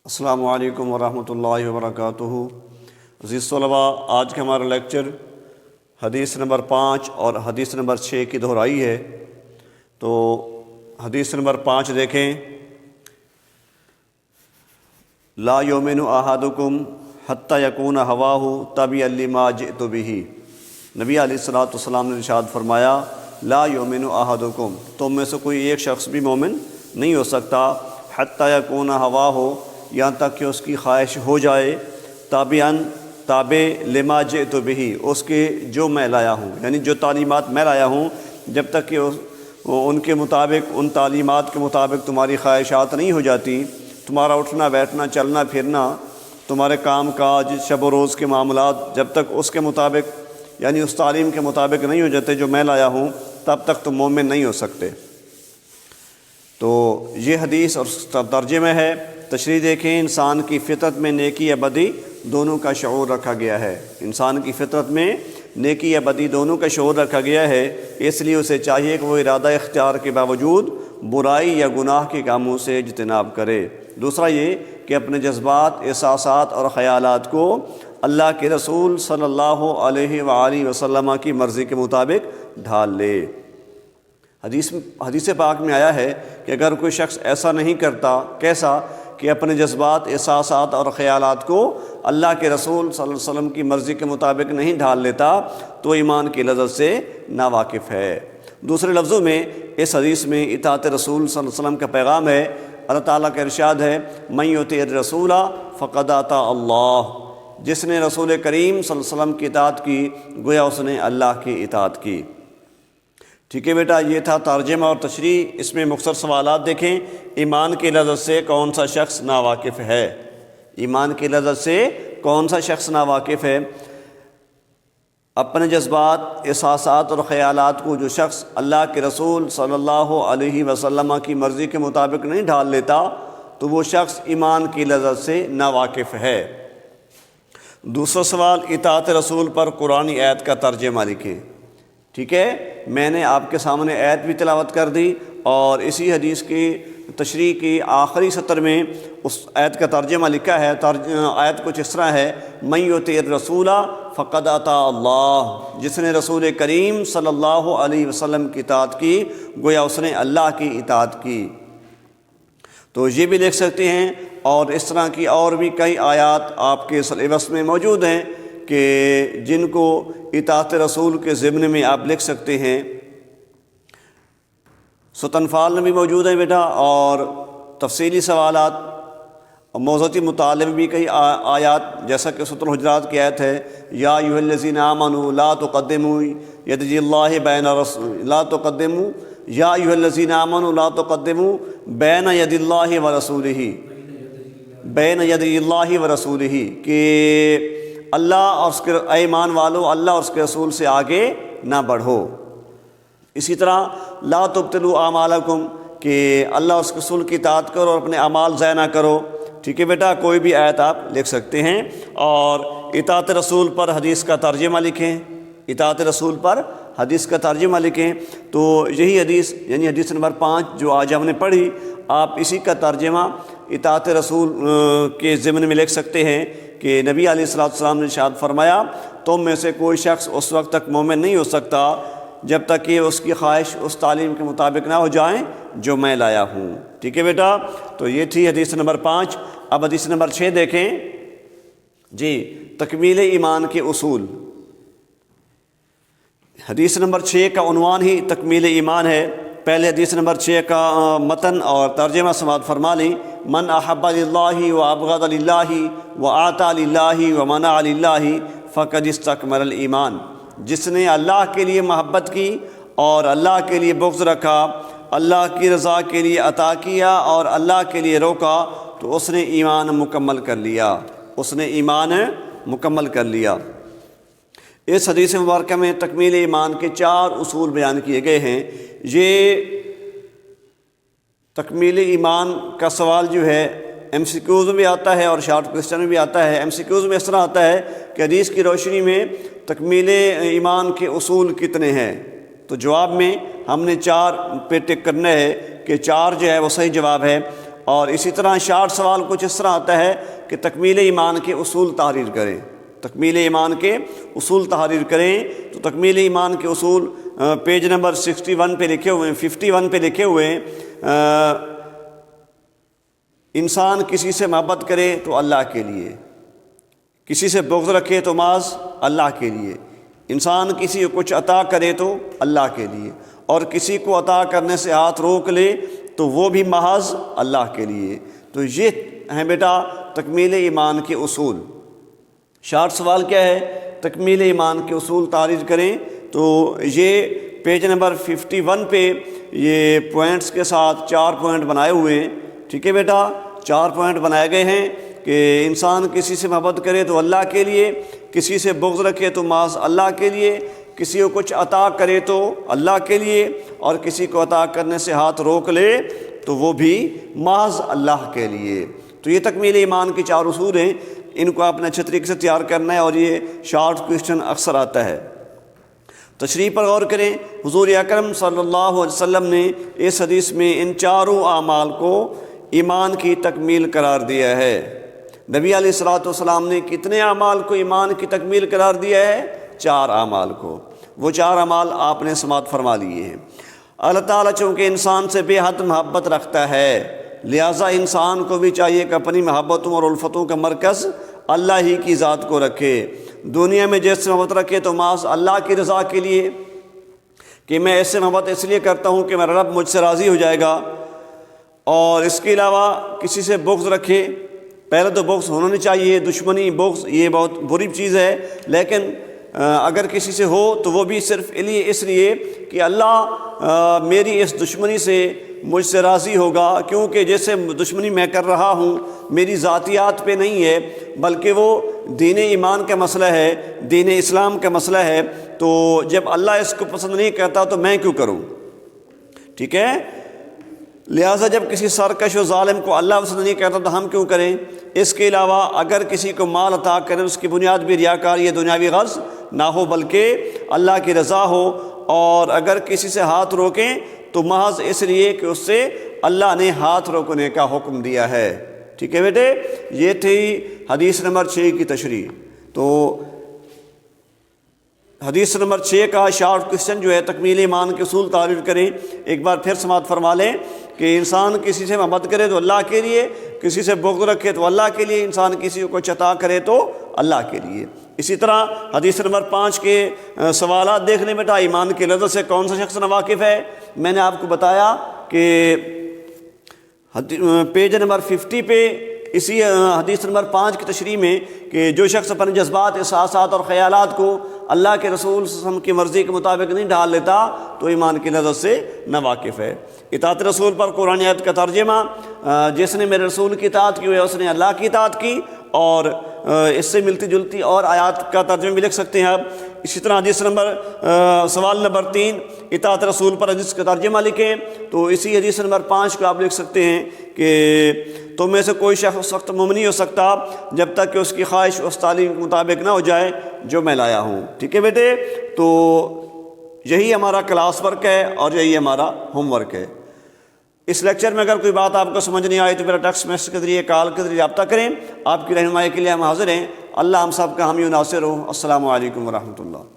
السلام علیکم ورحمۃ اللہ وبرکاتہ۔ عزیز طلباء، آج کا ہمارا لیکچر حدیث نمبر 5 اور حدیث نمبر 6 کی دہرائی ہے۔ تو حدیث نمبر 5 دیکھیں، لا یؤمن احدکم حتی یکون ہواہ تبعا لما جئت بہ۔ نبی علیہ الصلوۃ والسلام نے ارشاد فرمایا، لا یؤمن احدکم، تم میں سے کوئی ایک شخص بھی مومن نہیں ہو سکتا، حتی یکون ہواہ، یہاں تک کہ اس کی خواہش ہو جائے، تابع لما جئت بہ، اس کے جو میں لایا ہوں، یعنی جو تعلیمات میں لایا ہوں، جب تک کہ ان کے مطابق، ان تعلیمات کے مطابق تمہاری خواہشات نہیں ہو جاتی، تمہارا اٹھنا بیٹھنا چلنا پھرنا، تمہارے کام کاج شب و روز کے معاملات جب تک اس کے مطابق، یعنی اس تعلیم کے مطابق نہیں ہو جاتے جو میں لایا ہوں، تب تک تم مومن نہیں ہو سکتے۔ تو یہ حدیث اور ترجمہ ہے۔ تشریح دیکھیں، انسان کی فطرت میں نیکی یا بدی دونوں کا شعور رکھا گیا ہے۔ انسان کی فطرت میں نیکی یا بدی دونوں کا شعور رکھا گیا ہے، اس لیے اسے چاہیے کہ وہ ارادہ اختیار کے باوجود برائی یا گناہ کے کاموں سے اجتناب کرے۔ دوسرا یہ کہ اپنے جذبات، احساسات اور خیالات کو اللہ کے رسول صلی اللہ علیہ وآلہ وسلم کی مرضی کے مطابق ڈھال لے۔ حدیث پاک میں آیا ہے کہ اگر کوئی شخص ایسا نہیں کرتا، کیسا کہ اپنے جذبات، احساسات اور خیالات کو اللہ کے رسول صلی اللہ علیہ وسلم کی مرضی کے مطابق نہیں ڈھال لیتا، تو ایمان کی لذت سے ناواقف ہے۔ دوسرے لفظوں میں اس حدیث میں اطاعت رسول صلی اللہ علیہ وسلم کا پیغام ہے۔ اللہ تعالیٰ کا ارشاد ہے، من یطع الرسول فقد اطاع اللہ، جس نے رسول کریم صلی اللہ علیہ وسلم کی اطاعت کی، گویا اس نے اللہ کی اطاعت کی۔ ٹھیک ہے بیٹا، یہ تھا ترجمہ اور تشریح۔ اس میں مختصر سوالات دیکھیں۔ ایمان کی لذت سے کون سا شخص ناواقف ہے؟ ایمان کی لذت سے کون سا شخص ناواقف ہے؟ اپنے جذبات، احساسات اور خیالات کو جو شخص اللہ کے رسول صلی اللہ علیہ وسلم کی مرضی کے مطابق نہیں ڈھال لیتا، تو وہ شخص ایمان کی لذت سے ناواقف ہے۔ دوسرا سوال، اطاعت رسول پر قرآنی آیت کا ترجمہ لکھیں۔ ٹھیک ہے، میں نے آپ کے سامنے آیت بھی تلاوت کر دی، اور اسی حدیث کی تشریح کی آخری سطر میں اس آیت کا ترجمہ لکھا ہے۔ آیت کچھ اس طرح ہے، من یطع الرسول فقد اطاع اللہ، جس نے رسول کریم صلی اللہ علیہ وسلم کی اطاعت کی، گویا اس نے اللہ کی اطاعت کی۔ تو یہ بھی لکھ سکتے ہیں، اور اس طرح کی اور بھی کئی آیات آپ کے سلیبس میں موجود ہیں کہ جن کو اطاعت رسول کے ضمن میں آپ لکھ سکتے ہیں۔ سورۃ انفال میں بھی موجود ہے بیٹا، اور تفصیلی سوالات اور موضوعی مطالعے میں بھی کئی آیات، جیسا کہ سورۃ الحجرات کی آیت ہے، یا ایھا الذین آمنوا لا تقدموا ید اللہ بین لا تقدموا یا ایھا الذین آمنوا لا تقدموا بین ید اللہ ورسولہ، بین ید اللہ ورسولہ، کہ اللہ اور اس کے اے ایمان والو، اللہ اور اس کے رسول سے آگے نہ بڑھو۔ اسی طرح لا تبطلوا اعمالکم، کہ اللہ اور اس کے رسول کی اطاعت کرو اور اپنے اعمال ضائع نہ کرو۔ ٹھیک ہے بیٹا، کوئی بھی آیت آپ لکھ سکتے ہیں، اور اطاعت رسول پر حدیث کا ترجمہ لکھیں۔ اطاعت رسول پر حدیث کا ترجمہ لکھیں، تو یہی حدیث، یعنی حدیث نمبر 5 جو آج ہم نے پڑھی، آپ اسی کا ترجمہ اطاعت رسول کے ضمن میں لکھ سکتے ہیں کہ نبی علیہ الصلوۃ والسلام نے ارشاد فرمایا، تم میں سے کوئی شخص اس وقت تک مومن نہیں ہو سکتا جب تک کہ اس کی خواہش اس تعلیم کے مطابق نہ ہو جائیں جو میں لایا ہوں۔ ٹھیک ہے بیٹا، تو یہ تھی حدیث نمبر 5۔ اب حدیث نمبر 6 دیکھیں جی، تکمیل ایمان کے اصول۔ حدیث نمبر 6 کا عنوان ہی تکمیل ایمان ہے۔ پہلے حدیث نمبر 6 کا متن اور ترجمہ سماعت فرما لیں۔ من احب للہ و ابغض للہ و اعطى للہ و منع للہ فقد استکمل الایمان، جس نے اللہ کے لیے محبت کی اور اللہ کے لیے بغض رکھا، اللہ کی رضا کے لیے عطا کیا اور اللہ کے لیے روکا، تو اس نے ایمان مکمل کر لیا، اس نے ایمان مکمل کر لیا۔ اس حدیث مبارکہ میں تکمیل ایمان کے 4 اصول بیان کیے گئے ہیں۔ یہ تکمیل ایمان کا سوال جو ہے ایم سی کیوز میں بھی آتا ہے اور شارٹ کوئسچن میں بھی آتا ہے۔ ایم سی کیوز میں اس طرح آتا ہے کہ حدیث کی روشنی میں تکمیل ایمان کے اصول کتنے ہیں، تو جواب میں ہم نے 4 پہ ٹک کرنا ہے کہ 4 جو ہے وہ صحیح جواب ہے۔ اور اسی طرح شارٹ سوال کچھ اس طرح آتا ہے کہ تکمیل ایمان کے اصول تحریر کریں، تکمیل ایمان کے اصول تحریر کریں۔ تو تکمیل ایمان کے اصول پیج نمبر 61 پہ لکھے ہوئے ہیں، 51 پہ لکھے ہوئے ہیں۔ انسان کسی سے محبت کرے تو اللہ کے لیے، کسی سے بغض رکھے تو محض اللہ کے لیے، انسان کسی کو کچھ عطا کرے تو اللہ کے لیے، اور کسی کو عطا کرنے سے ہاتھ روک لے تو وہ بھی محض اللہ کے لیے۔ تو یہ ہیں بیٹا تکمیل ایمان کے اصول۔ شارٹ سوال کیا ہے؟ تکمیل ایمان کے اصول تحریر کریں۔ تو یہ پیج نمبر 51 پہ یہ پوائنٹس کے ساتھ 4 پوائنٹ بنائے ہوئے ہیں، ٹھیک ہے بیٹا، 4 پوائنٹ بنائے گئے ہیں کہ انسان کسی سے محبت کرے تو اللہ کے لیے، کسی سے بغض رکھے تو محض اللہ کے لیے، کسی کو کچھ عطا کرے تو اللہ کے لیے، اور کسی کو عطا کرنے سے ہاتھ روک لے تو وہ بھی محض اللہ کے لیے۔ تو یہ تکمیل ایمان کے 4 اصول ہیں، ان کو آپ نے اچھے طریقے سے تیار کرنا ہے، اور یہ شارٹ کویسچن اکثر آتا ہے۔ تشریح پر غور کریں۔ حضور اکرم صلی اللہ علیہ وسلم نے اس حدیث میں ان 4 اعمال کو ایمان کی تکمیل قرار دیا ہے۔ نبی علیہ الصلوۃ والسلام نے کتنے اعمال کو ایمان کی تکمیل قرار دیا ہے؟ 4 اعمال کو۔ وہ 4 اعمال آپ نے سماعت فرما لیے ہیں۔ اللہ تعالیٰ چونکہ انسان سے بے حد محبت رکھتا ہے، لہٰذا انسان کو بھی چاہیے کہ اپنی محبتوں اور الفتوں کا مرکز اللہ ہی کی ذات کو رکھے۔ دنیا میں جیسے محبت رکھے تو محض اللہ کی رضا کے لیے، کہ میں ایسے محبت اس لیے کرتا ہوں کہ میرا رب مجھ سے راضی ہو جائے گا، اور اس کے علاوہ کسی سے بغض رکھے۔ پہلے تو بغض ہونا نہیں چاہیے، دشمنی بغض یہ بہت بری چیز ہے، لیکن اگر کسی سے ہو تو وہ بھی صرف اس لیے کہ اللہ میری اس دشمنی سے مجھ سے راضی ہوگا، کیونکہ جیسے دشمنی میں کر رہا ہوں میری ذاتیات پہ نہیں ہے، بلکہ وہ دین ایمان کا مسئلہ ہے، دین اسلام کا مسئلہ ہے۔ تو جب اللہ اس کو پسند نہیں کرتا تو میں کیوں کروں؟ ٹھیک ہے، لہٰذا جب کسی سرکش و ظالم کو اللہ پسند نہیں کرتا تو ہم کیوں کریں؟ اس کے علاوہ اگر کسی کو مال عطا کریں اس کی بنیاد بھی ریاکاری یا دنیاوی غرض نہ ہو، بلکہ اللہ کی رضا ہو، اور اگر کسی سے ہاتھ روکیں تو محض اس لیے کہ اس سے اللہ نے ہاتھ روکنے کا حکم دیا ہے۔ ٹھیک ہے بیٹے، یہ تھی حدیث نمبر 6 کی تشریح۔ تو حدیث نمبر 6 کا شارٹ کویسچن جو ہے تکمیل ایمان کے اصول تعریف کریں، ایک بار پھر سماعت فرما لیں کہ انسان کسی سے محبت کرے تو اللہ کے لیے، کسی سے بغض رکھے تو اللہ کے لیے، انسان کسی کو کچھ عطا کرے تو اللہ کے لیے۔ اسی طرح حدیث نمبر 5 کے سوالات دیکھ لیں بیٹا۔ ایمان کی لذت سے کون سا شخص ناواقف ہے؟ میں نے آپ کو بتایا کہ پیج نمبر 50 پہ اسی حدیث نمبر 5 کی تشریح میں کہ جو شخص اپنے جذبات، احساسات اور خیالات کو اللہ کے رسول صلی اللہ علیہ وسلم کی مرضی کے مطابق نہیں ڈھال لیتا تو ایمان کی لذت سے ناواقف ہے۔ اطاعت رسول پر قرآن آیت کا ترجمہ، جس نے میرے رسول کی اطاعت کی ہوئی ہے اس نے اللہ کی اطاعت کی، اور اس سے ملتی جلتی اور آیات کا ترجمہ بھی لکھ سکتے ہیں آپ۔ اسی طرح حدیث نمبر سوال نمبر 3 اطاعت رسول پر حدیث کا ترجمہ لکھیں تو اسی حدیث نمبر 5 کو آپ لکھ سکتے ہیں کہ تم میں سے کوئی شخص اس وقت مومن نہیں ہو سکتا جب تک کہ اس کی خواہش اس تعلیم کے مطابق نہ ہو جائے جو میں لایا ہوں۔ ٹھیک ہے بیٹے، تو یہی ہمارا کلاس ورک ہے اور یہی ہمارا ہوم ورک ہے۔ اس لیکچر میں اگر کوئی بات آپ کو سمجھ نہیں آئی تو میرا ٹیکسٹ میسج کے ذریعے، کال کے ذریعے رابطہ کریں۔ آپ کی رہنمائی کے لیے ہم حاضر ہیں۔ اللہ ہم سب کا حامی و ناصر ہو۔ السلام علیکم ورحمۃ اللہ۔